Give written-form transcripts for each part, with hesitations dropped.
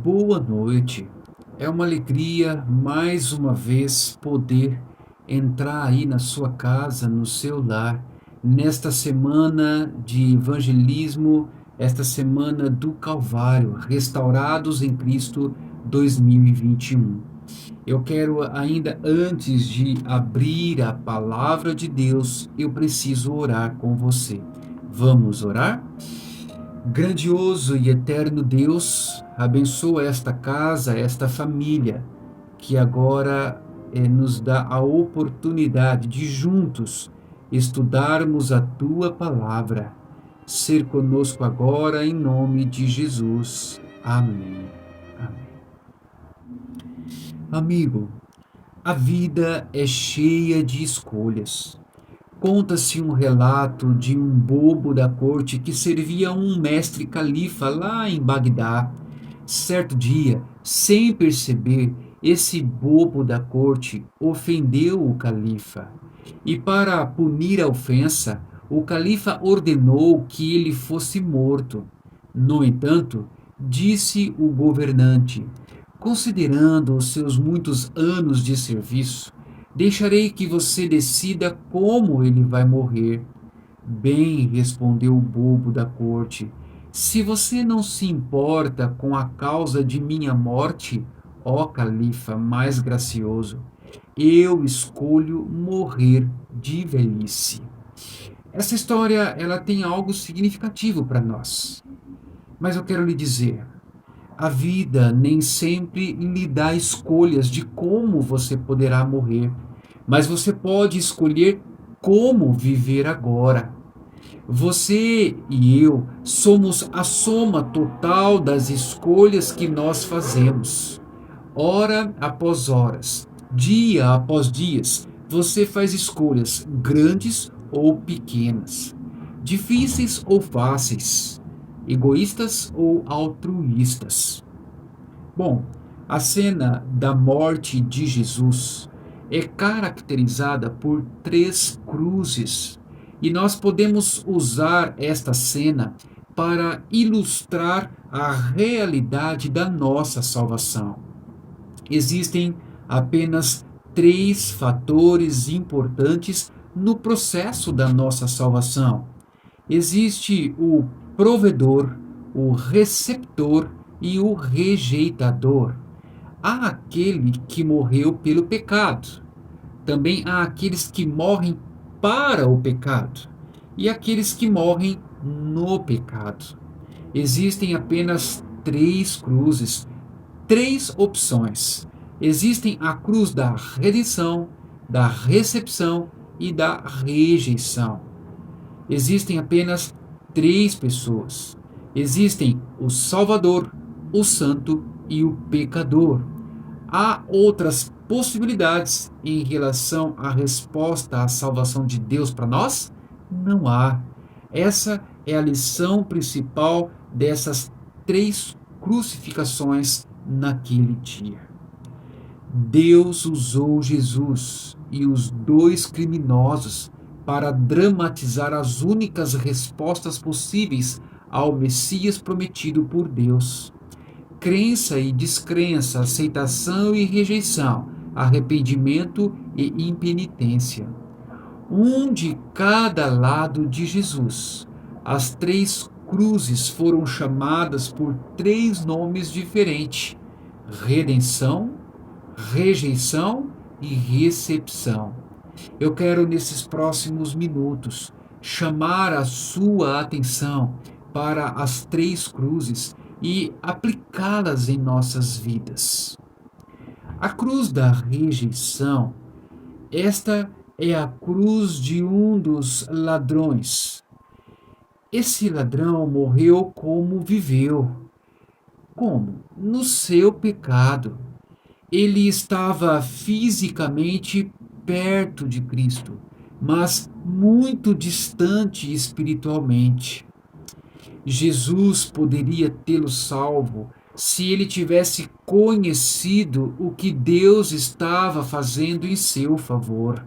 Boa noite. É uma alegria mais uma vez poder entrar aí na sua casa, no seu lar, nesta semana de evangelismo, esta semana do Calvário, restaurados em Cristo 2021. Eu quero ainda antes de abrir a palavra de Deus, eu preciso orar com você. Vamos orar? Grandioso e eterno Deus, abençoa esta casa, esta família, que agora nos dá a oportunidade de juntos estudarmos a tua palavra. Ser conosco agora em nome de Jesus. Amém. Amém. Amigo, a vida é cheia de escolhas. Conta-se um relato de um bobo da corte que servia a um mestre califa lá em Bagdá. Certo dia, sem perceber, esse bobo da corte ofendeu o califa. E para punir a ofensa, o califa ordenou que ele fosse morto. No entanto, disse o governante: considerando os seus muitos anos de serviço, deixarei que você decida como ele vai morrer. Bem, respondeu o bobo da corte, se você não se importa com a causa de minha morte, ó califa mais gracioso, eu escolho morrer de velhice. Essa história ela tem algo significativo para nós. Mas eu quero lhe dizer, a vida nem sempre lhe dá escolhas de como você poderá morrer, mas você pode escolher como viver agora. Você e eu somos a soma total das escolhas que nós fazemos. Hora após horas, dia após dias, você faz escolhas grandes ou pequenas, difíceis ou fáceis, egoístas ou altruístas. Bom, a cena da morte de Jesus é caracterizada por três cruzes e nós podemos usar esta cena para ilustrar a realidade da nossa salvação. Existem apenas três fatores importantes no processo da nossa salvação. Existe o provedor, o receptor e o rejeitador. Há aquele que morreu pelo pecado. Também há aqueles que morrem para o pecado e aqueles que morrem no pecado. Existem apenas três cruzes, três opções. Existem a cruz da redenção, da recepção e da rejeição. Existem apenas três pessoas. Existem o Salvador, o Santo e o Pecador. Há outras possibilidades em relação à resposta à salvação de Deus para nós? Não há. Essa é a lição principal dessas três crucificações naquele dia. Deus usou Jesus e os dois criminosos para dramatizar as únicas respostas possíveis ao Messias prometido por Deus. Crença e descrença, aceitação e rejeição, arrependimento e impenitência. Um de cada lado de Jesus. As três cruzes foram chamadas por três nomes diferentes: redenção, rejeição e recepção. Eu quero, nesses próximos minutos, chamar a sua atenção para as três cruzes e aplicá-las em nossas vidas. A cruz da rejeição, esta é a cruz de um dos ladrões. Esse ladrão morreu como viveu. Como? No seu pecado. Ele estava fisicamente perto de Cristo, mas muito distante espiritualmente. Jesus poderia tê-lo salvo se ele tivesse conhecido o que Deus estava fazendo em seu favor.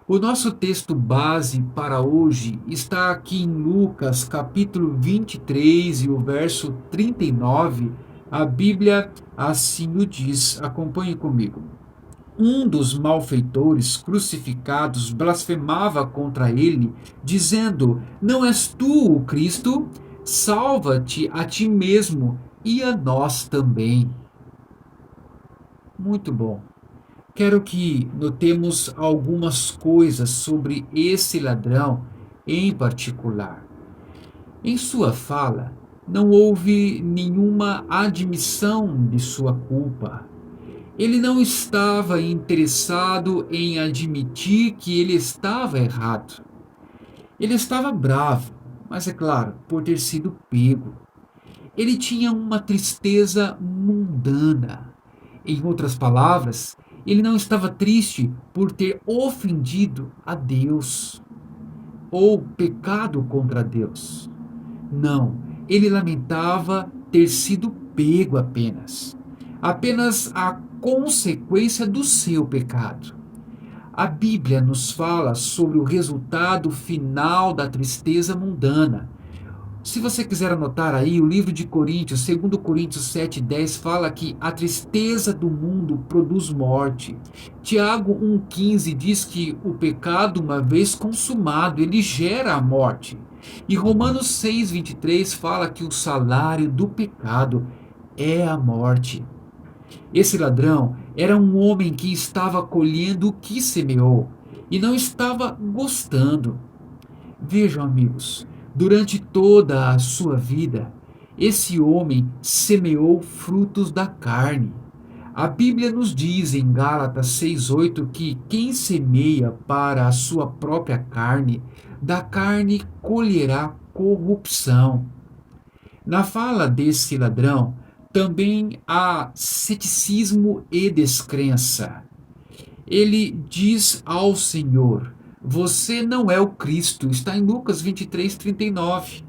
O nosso texto base para hoje está aqui em Lucas, capítulo 23 e o verso 39, A Bíblia assim o diz. Acompanhe comigo. Um dos malfeitores crucificados blasfemava contra ele, dizendo: Não és tu o Cristo? Salva-te a ti mesmo e a nós também. Muito bom. Quero que notemos algumas coisas sobre esse ladrão em particular. Em sua fala, não houve nenhuma admissão de sua culpa. Ele não estava interessado em admitir que ele estava errado. Ele estava bravo, mas é claro, por ter sido pego. Ele tinha uma tristeza mundana. Em outras palavras, ele não estava triste por ter ofendido a Deus ou pecado contra Deus. Não, ele lamentava ter sido pego apenas. Apenas a consequência do seu pecado. A Bíblia nos fala sobre o resultado final da tristeza mundana. Se você quiser anotar aí, o livro de Coríntios, 2 Coríntios 7,10, fala que a tristeza do mundo produz morte. Tiago 1,15 diz que o pecado, uma vez consumado, ele gera a morte. E Romanos 6,23 fala que o salário do pecado é a morte. Esse ladrão era um homem que estava colhendo o que semeou e não estava gostando. Vejam, amigos, durante toda a sua vida, esse homem semeou frutos da carne. A Bíblia nos diz em Gálatas 6,8 que quem semeia para a sua própria carne, da carne colherá corrupção. Na fala desse ladrão, também há ceticismo e descrença. Ele diz ao Senhor: Você não é o Cristo. Está em Lucas 23:39.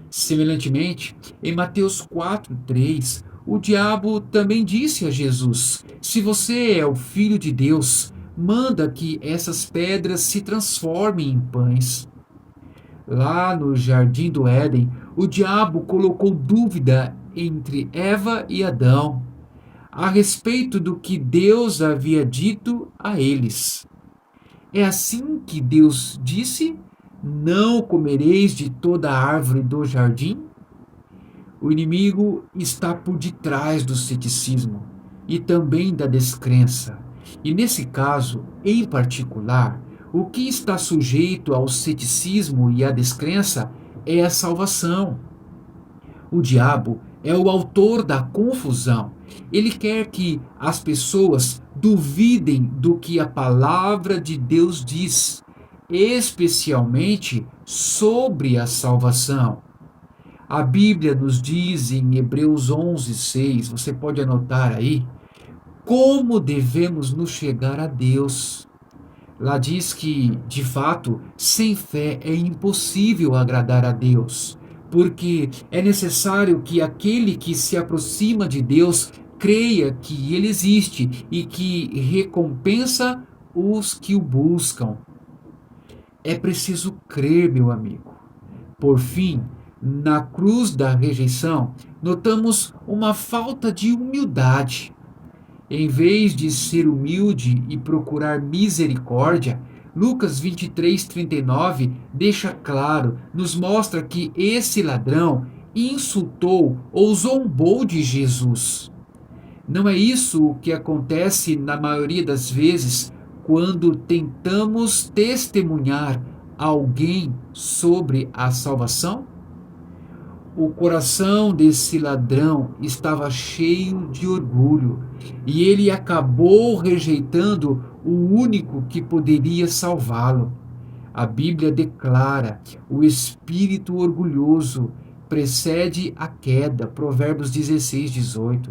Semelhantemente, em Mateus 4:3, o diabo também disse a Jesus: Se você é o Filho de Deus, manda que essas pedras se transformem em pães. Lá no jardim do Éden, o diabo colocou dúvida entre Eva e Adão a respeito do que Deus havia dito a eles. É assim que Deus disse: Não comereis de toda a árvore do jardim? O inimigo está por detrás do ceticismo e também da descrença. E nesse caso, em particular, o que está sujeito ao ceticismo e à descrença é a salvação. O diabo é o autor da confusão. Ele quer que as pessoas duvidem do que a palavra de Deus diz, especialmente sobre a salvação. A Bíblia nos diz em Hebreus 11:6, você pode anotar aí, como devemos nos chegar a Deus. Lá diz que, de fato, sem fé é impossível agradar a Deus, porque é necessário que aquele que se aproxima de Deus creia que Ele existe e que recompensa os que o buscam. É preciso crer, meu amigo. Por fim, na cruz da rejeição, notamos uma falta de humildade. Em vez de ser humilde e procurar misericórdia, Lucas 23:39 deixa claro, nos mostra que esse ladrão insultou ou zombou de Jesus. Não é isso o que acontece na maioria das vezes quando tentamos testemunhar alguém sobre a salvação? O coração desse ladrão estava cheio de orgulho e ele acabou rejeitando o único que poderia salvá-lo. A Bíblia declara: o espírito orgulhoso precede a queda. Provérbios 16:18.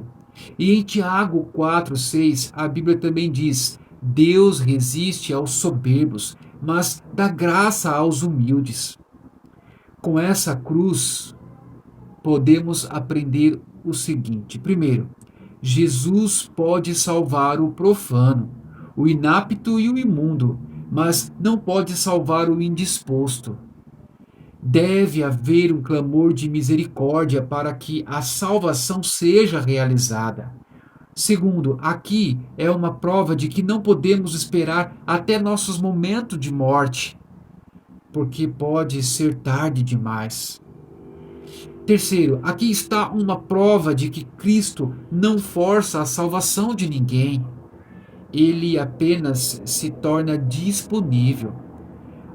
E em Tiago 4:6, a Bíblia também diz: Deus resiste aos soberbos, mas dá graça aos humildes. Com essa cruz, podemos aprender o seguinte: primeiro, Jesus pode salvar o profano, o inapto e o imundo, mas não pode salvar o indisposto. Deve haver um clamor de misericórdia para que a salvação seja realizada. Segundo, aqui é uma prova de que não podemos esperar até nossos momentos de morte, porque pode ser tarde demais. Terceiro, aqui está uma prova de que Cristo não força a salvação de ninguém. Ele apenas se torna disponível.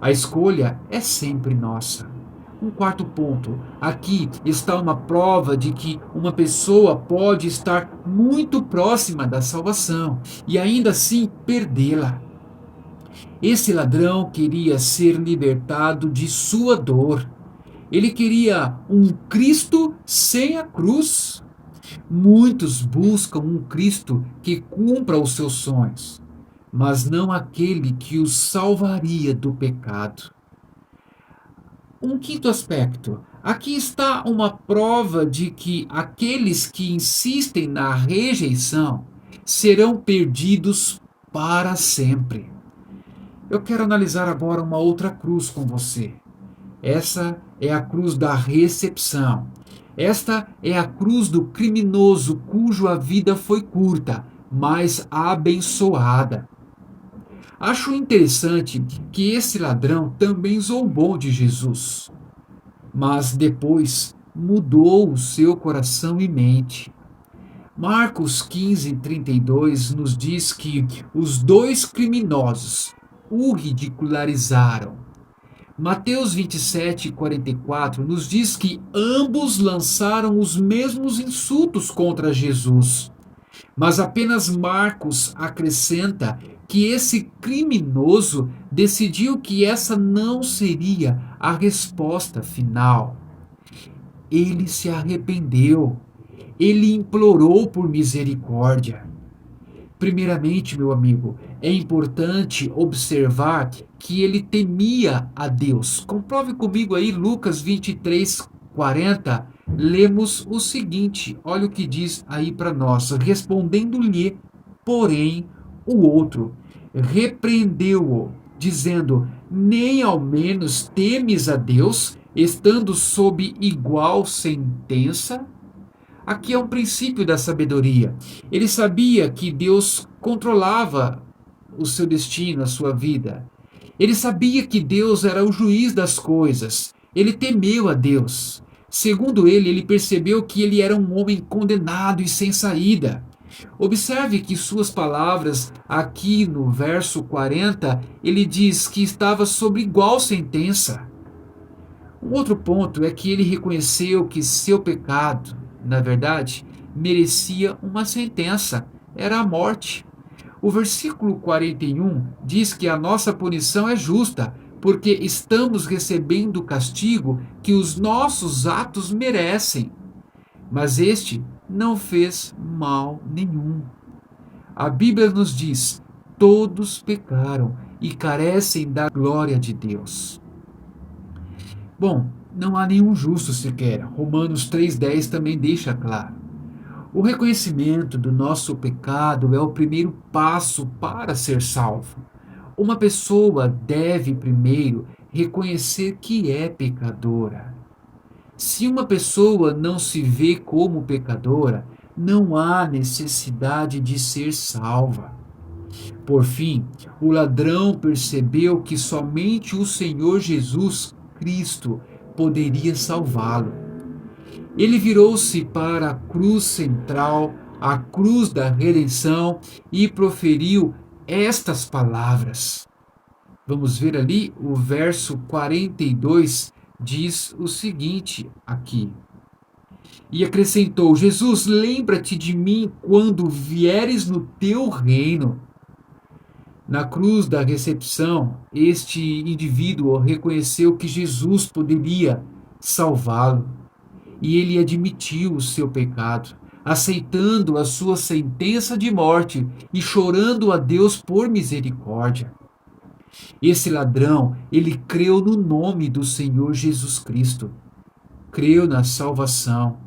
A escolha é sempre nossa. Um quarto ponto. Aqui está uma prova de que uma pessoa pode estar muito próxima da salvação e ainda assim perdê-la. Esse ladrão queria ser libertado de sua dor. Ele queria um Cristo sem a cruz. Muitos buscam um Cristo que cumpra os seus sonhos, mas não aquele que os salvaria do pecado. Um quinto aspecto. Aqui está uma prova de que aqueles que insistem na rejeição serão perdidos para sempre. Eu quero analisar agora uma outra cruz com você. Essa é a cruz da recepção. Esta é a cruz do criminoso cuja vida foi curta, mas abençoada. Acho interessante que esse ladrão também zombou de Jesus, mas depois mudou o seu coração e mente. Marcos 15:32 nos diz que os dois criminosos o ridicularizaram. Mateus 27:44 nos diz que ambos lançaram os mesmos insultos contra Jesus. Mas apenas Marcos acrescenta que esse criminoso decidiu que essa não seria a resposta final. Ele se arrependeu. Ele implorou por misericórdia. Primeiramente, meu amigo, é importante observar que ele temia a Deus. Comprove comigo aí Lucas 23:40. Lemos o seguinte: olha o que diz aí para nós. Respondendo-lhe, porém, o outro repreendeu-o, dizendo: nem ao menos temes a Deus, estando sob igual sentença? Aqui é um princípio da sabedoria. Ele sabia que Deus controlava o seu destino, a sua vida. Ele sabia que Deus era o juiz das coisas. Ele temeu a Deus. Segundo ele, ele percebeu que ele era um homem condenado e sem saída. Observe que suas palavras, aqui no verso 40, ele diz que estava sob igual sentença. Um outro ponto é que ele reconheceu que seu pecado, na verdade, merecia uma sentença, era a morte. O versículo 41 diz que a nossa punição é justa, porque estamos recebendo o castigo que os nossos atos merecem. Mas este não fez mal nenhum. A Bíblia nos diz: todos pecaram e carecem da glória de Deus. Bom, não há nenhum justo sequer. Romanos 3,10 também deixa claro. O reconhecimento do nosso pecado é o primeiro passo para ser salvo. Uma pessoa deve primeiro reconhecer que é pecadora. Se uma pessoa não se vê como pecadora, não há necessidade de ser salva. Por fim, o ladrão percebeu que somente o Senhor Jesus Cristo poderia salvá-lo. Ele virou-se para a cruz central, a cruz da redenção, e proferiu estas palavras. Vamos ver ali o verso 42, diz o seguinte aqui. E acrescentou: Jesus, lembra-te de mim quando vieres no teu reino. Na cruz da recepção, este indivíduo reconheceu que Jesus poderia salvá-lo e ele admitiu o seu pecado, aceitando a sua sentença de morte e chorando a Deus por misericórdia. Esse ladrão, ele creu no nome do Senhor Jesus Cristo, creu na salvação.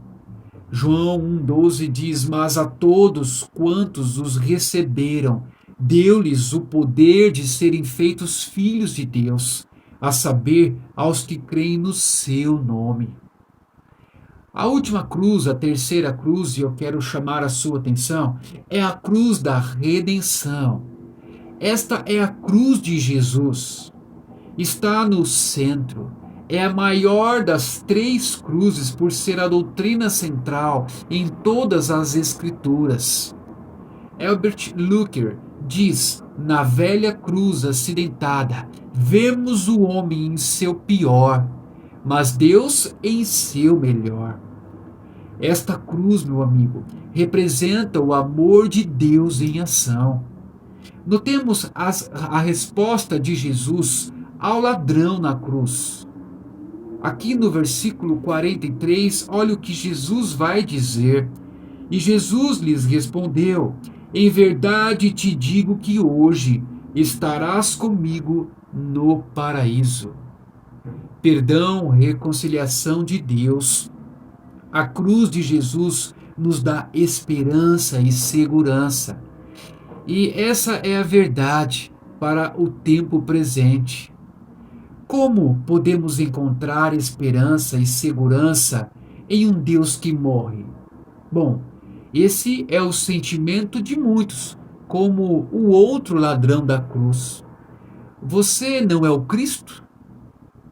João 1,12 diz: mas a todos quantos os receberam, deu-lhes o poder de serem feitos filhos de Deus, a saber, aos que creem no seu nome. A última cruz, a terceira cruz, e eu quero chamar a sua atenção, é a cruz da redenção. Esta é a cruz de Jesus. Está no centro. É a maior das três cruzes por ser a doutrina central em todas as Escrituras. Herbert Lucker diz: na velha cruz acidentada, vemos o homem em seu pior, mas Deus em seu melhor. Esta cruz, meu amigo, representa o amor de Deus em ação. Notemos a resposta de Jesus ao ladrão na cruz. Aqui no versículo 43, olha o que Jesus vai dizer. E Jesus lhes respondeu: em verdade te digo que hoje estarás comigo no paraíso. Perdão, reconciliação de Deus. A cruz de Jesus nos dá esperança e segurança. E essa é a verdade para o tempo presente. Como podemos encontrar esperança e segurança em um Deus que morre? Bom, esse é o sentimento de muitos, como o outro ladrão da cruz. Você não é o Cristo?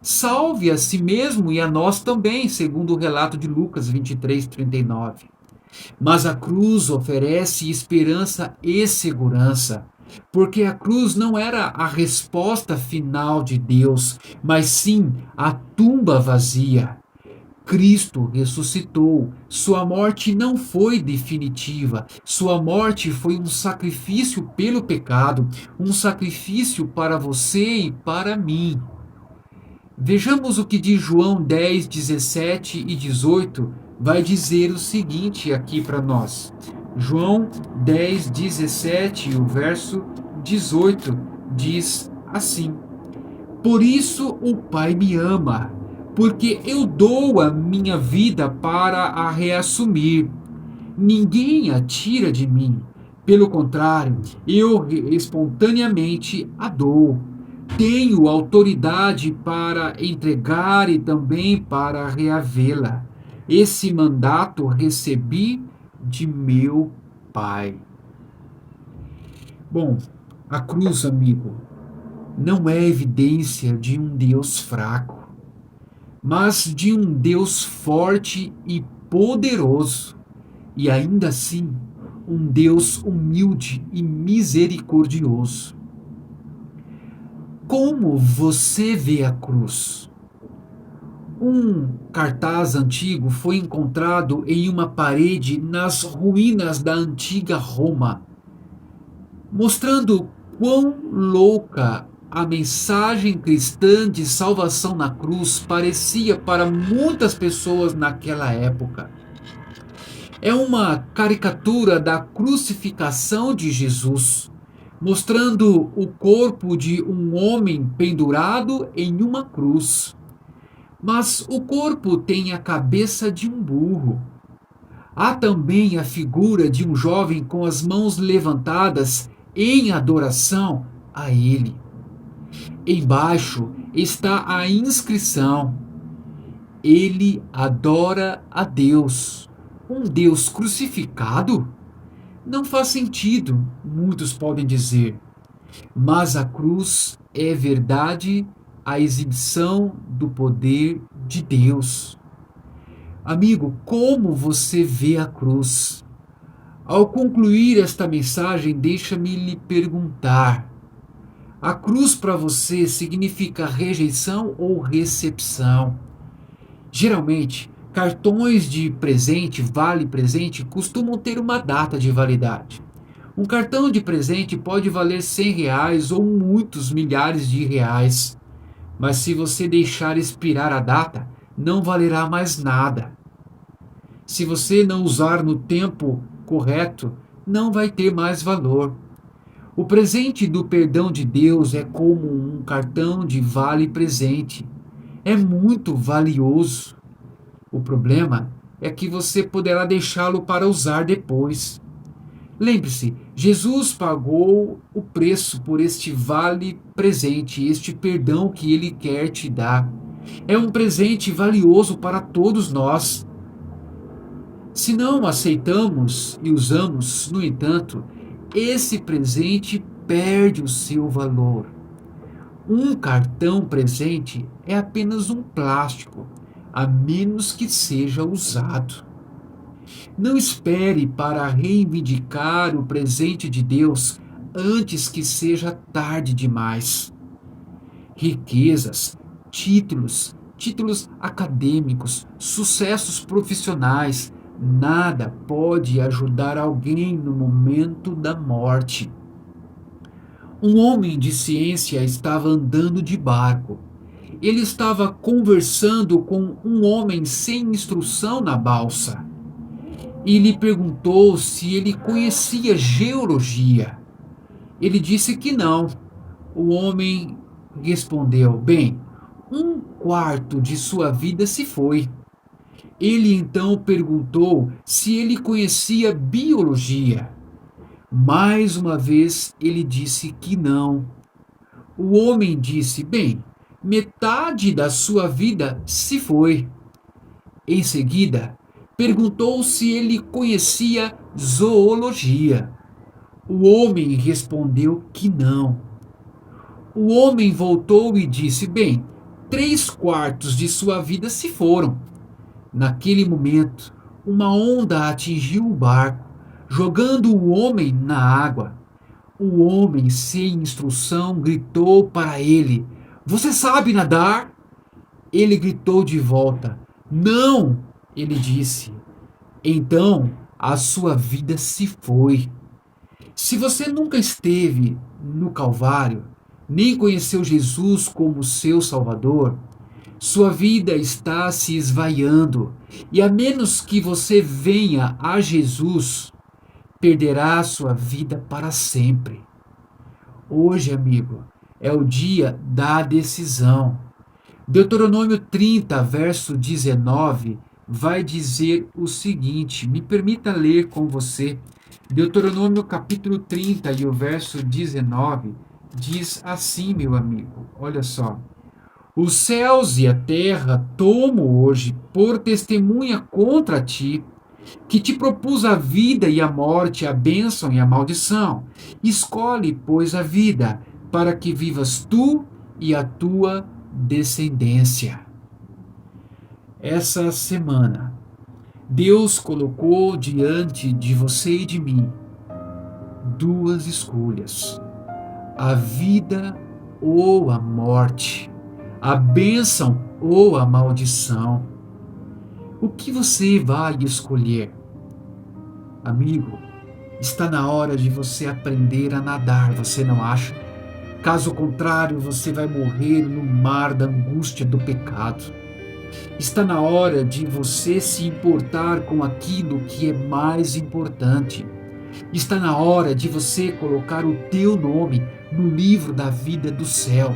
Salve a si mesmo e a nós também, segundo o relato de Lucas 23:39. Mas a cruz oferece esperança e segurança, porque a cruz não era a resposta final de Deus, mas sim a tumba vazia. Cristo ressuscitou. Sua morte não foi definitiva. Sua morte foi um sacrifício pelo pecado, um sacrifício para você e para mim. Vejamos o que diz João 10, 17 e 18 vai dizer o seguinte aqui para nós. João 10, 17 e o verso 18 diz assim: por isso o Pai me ama, porque eu dou a minha vida para a reassumir. Ninguém a tira de mim. Pelo contrário, eu espontaneamente a dou. Tenho autoridade para entregar e também para reavê-la. Esse mandato recebi de meu Pai. Bom, a cruz, amigo, não é evidência de um Deus fraco, mas de um Deus forte e poderoso, e ainda assim, um Deus humilde e misericordioso. Como você vê a cruz? Um cartaz antigo foi encontrado em uma parede nas ruínas da antiga Roma, mostrando quão louca a mensagem cristã de salvação na cruz parecia para muitas pessoas naquela época. É uma caricatura da crucificação de Jesus, mostrando o corpo de um homem pendurado em uma cruz. Mas o corpo tem a cabeça de um burro. Há também a figura de um jovem com as mãos levantadas em adoração a ele. Embaixo está a inscrição: ele adora a Deus. Um Deus crucificado? Não faz sentido, muitos podem dizer. Mas a cruz é verdade, a exibição do poder de Deus. Amigo, como você vê a cruz? Ao concluir esta mensagem, deixa-me lhe perguntar: a cruz para você significa rejeição ou recepção? Geralmente, cartões de presente, vale presente, costumam ter uma data de validade. Um cartão de presente pode valer R$ 100 ou muitos milhares de reais. Mas se você deixar expirar a data, não valerá mais nada. Se você não usar no tempo correto, não vai ter mais valor. O presente do perdão de Deus é como um cartão de vale presente. É muito valioso. O problema é que você poderá deixá-lo para usar depois. Lembre-se, Jesus pagou o preço por este vale presente, este perdão que ele quer te dar. É um presente valioso para todos nós. Se não aceitamos e usamos, no entanto, esse presente perde o seu valor. Um cartão presente é apenas um plástico, a menos que seja usado. Não espere para reivindicar o presente de Deus antes que seja tarde demais. Riquezas, títulos acadêmicos, sucessos profissionais, nada pode ajudar alguém no momento da morte. Um homem de ciência estava andando de barco. Ele estava conversando com um homem sem instrução na balsa e lhe perguntou se ele conhecia geologia. Ele disse que não. O homem respondeu: Bem, um quarto de sua vida se foi. Ele então perguntou se ele conhecia biologia. Mais uma vez ele disse que não. O homem disse: Bem, metade da sua vida se foi. Em seguida, perguntou se ele conhecia zoologia. O homem respondeu que não. O homem voltou e disse: Bem, 3/4 de sua vida se foram. Naquele momento, uma onda atingiu o barco, jogando o homem na água. O homem, sem instrução, gritou para ele: Você sabe nadar? Ele gritou de volta: Não! Ele disse. Então a sua vida se foi. Se você nunca esteve no Calvário, nem conheceu Jesus como seu Salvador, sua vida está se esvaiando, e a menos que você venha a Jesus, perderá sua vida para sempre. Hoje, amigo, é o dia da decisão. Deuteronômio 30, verso 19, vai dizer o seguinte, me permita ler com você. Deuteronômio capítulo 30 e o verso 19 diz assim, meu amigo, olha só. Os céus e a terra tomo hoje por testemunha contra ti, que te propus a vida e a morte, a bênção e a maldição. Escolhe, pois, a vida, para que vivas tu e a tua descendência. Essa semana, Deus colocou diante de você e de mim duas escolhas: a vida ou a morte, a bênção ou a maldição. O que você vai escolher? Amigo, está na hora de você aprender a nadar, você não acha? Caso contrário, você vai morrer no mar da angústia do pecado. Está na hora de você se importar com aquilo que é mais importante. Está na hora de você colocar o teu nome no livro da vida do céu.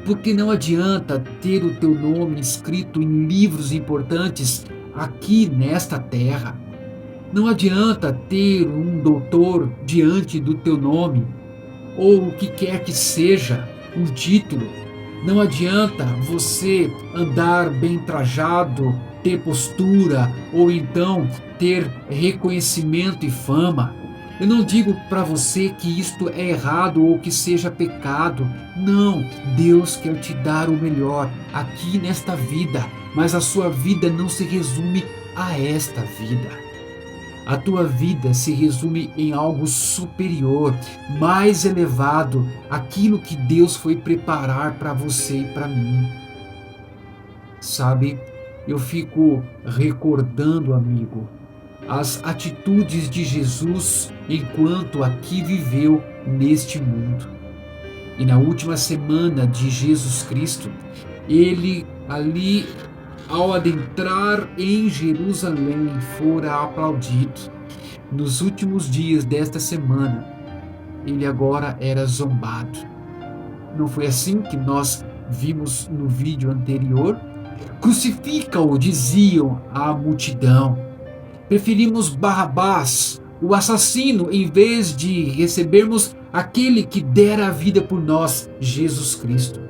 Porque não adianta ter o teu nome escrito em livros importantes aqui nesta terra. Não adianta ter um doutor diante do teu nome, ou o que quer que seja, um título. Não adianta você andar bem trajado, ter postura, ou então ter reconhecimento e fama. Eu não digo para você que isto é errado ou que seja pecado. Não, Deus quer te dar o melhor aqui nesta vida, mas a sua vida não se resume a esta vida. A tua vida se resume em algo superior, mais elevado, aquilo que Deus foi preparar para você e para mim. Sabe, eu fico recordando, amigo, as atitudes de Jesus enquanto aqui viveu neste mundo. E na última semana de Jesus Cristo, ele ali, ao adentrar em Jerusalém, fora aplaudido. Nos últimos dias desta semana, ele agora era zombado. Não foi assim que nós vimos no vídeo anterior? Crucifica-o, diziam a multidão. Preferimos Barrabás o assassino, em vez de recebermos aquele que dera a vida por nós, Jesus Cristo.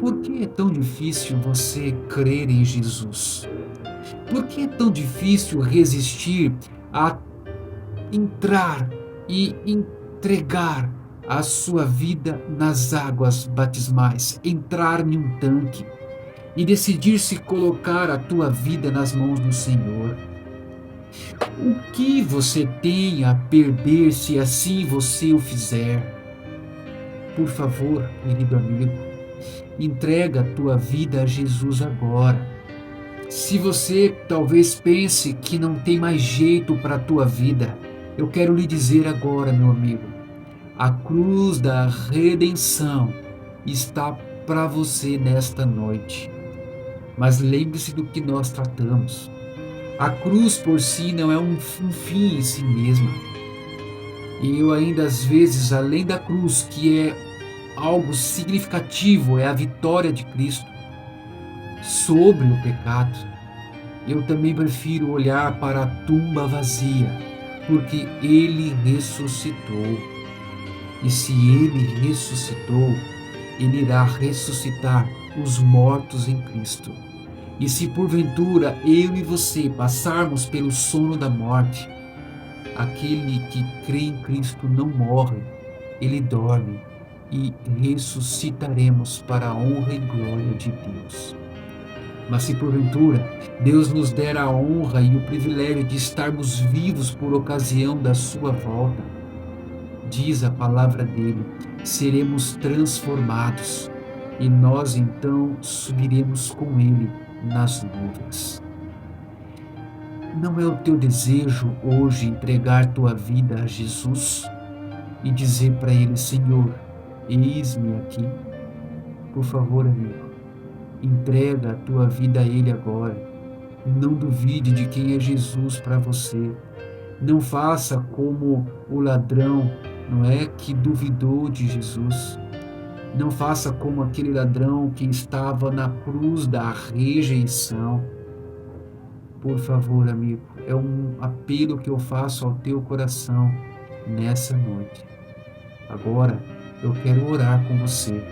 Por que é tão difícil você crer em Jesus? Por que é tão difícil resistir a entrar e entregar a sua vida nas águas batismais, entrar em um tanque e decidir se colocar a tua vida nas mãos do Senhor? O que você tem a perder se assim você o fizer? Por favor, querido amigo, entrega a tua vida a Jesus agora. Se você talvez pense que não tem mais jeito para a tua vida, eu quero lhe dizer agora, meu amigo, a cruz da redenção está para você nesta noite. Mas lembre-se do que nós tratamos. A cruz por si não é um fim em si mesma. E eu ainda às vezes, além da cruz, que é algo significativo, é a vitória de Cristo sobre o pecado, eu também prefiro olhar para a tumba vazia, porque Ele ressuscitou. E se Ele ressuscitou, Ele irá ressuscitar os mortos em Cristo. E se porventura eu e você passarmos pelo sono da morte, aquele que crê em Cristo não morre, ele dorme e ressuscitaremos para a honra e glória de Deus. Mas se porventura Deus nos der a honra e o privilégio de estarmos vivos por ocasião da sua volta, diz a palavra dele, seremos transformados e nós então subiremos com ele nas nuvens. Não é o teu desejo hoje entregar tua vida a Jesus e dizer para ele: Senhor, eis-me aqui? Por favor, amigo, entrega a tua vida a ele agora. Não duvide de quem é Jesus para você. Não faça como o ladrão, não é, que duvidou de Jesus. Não faça como aquele ladrão que estava na cruz da rejeição. Por favor, amigo, é um apelo que eu faço ao teu coração nessa noite. Agora, eu quero orar com você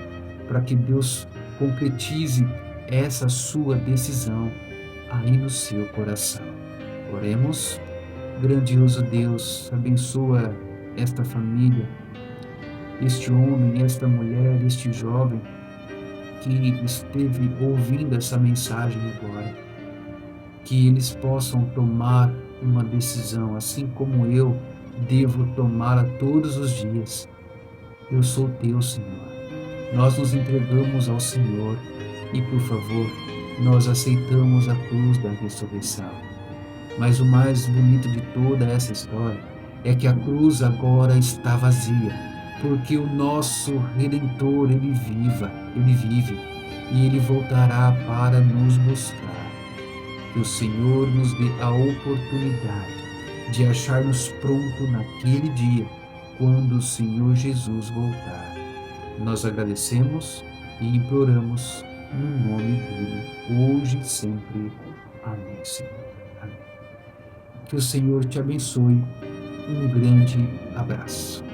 para que Deus concretize essa sua decisão aí no seu coração. Oremos. Grandioso Deus, abençoa esta família, este homem, esta mulher, este jovem que esteve ouvindo essa mensagem agora. Que eles possam tomar uma decisão, assim como eu devo tomá-la todos os dias. Eu sou teu, Senhor. Nós nos entregamos ao Senhor e, por favor, nós aceitamos a cruz da ressurreição. Mas o mais bonito de toda essa história é que a cruz agora está vazia, porque o nosso Redentor, ele vive e ele voltará para nos buscar. Que o Senhor nos dê a oportunidade de achar-nos pronto naquele dia, quando o Senhor Jesus voltar. Nós agradecemos e imploramos no nome dele, hoje e sempre. Amém, Senhor. Amém. Que o Senhor te abençoe. Um grande abraço.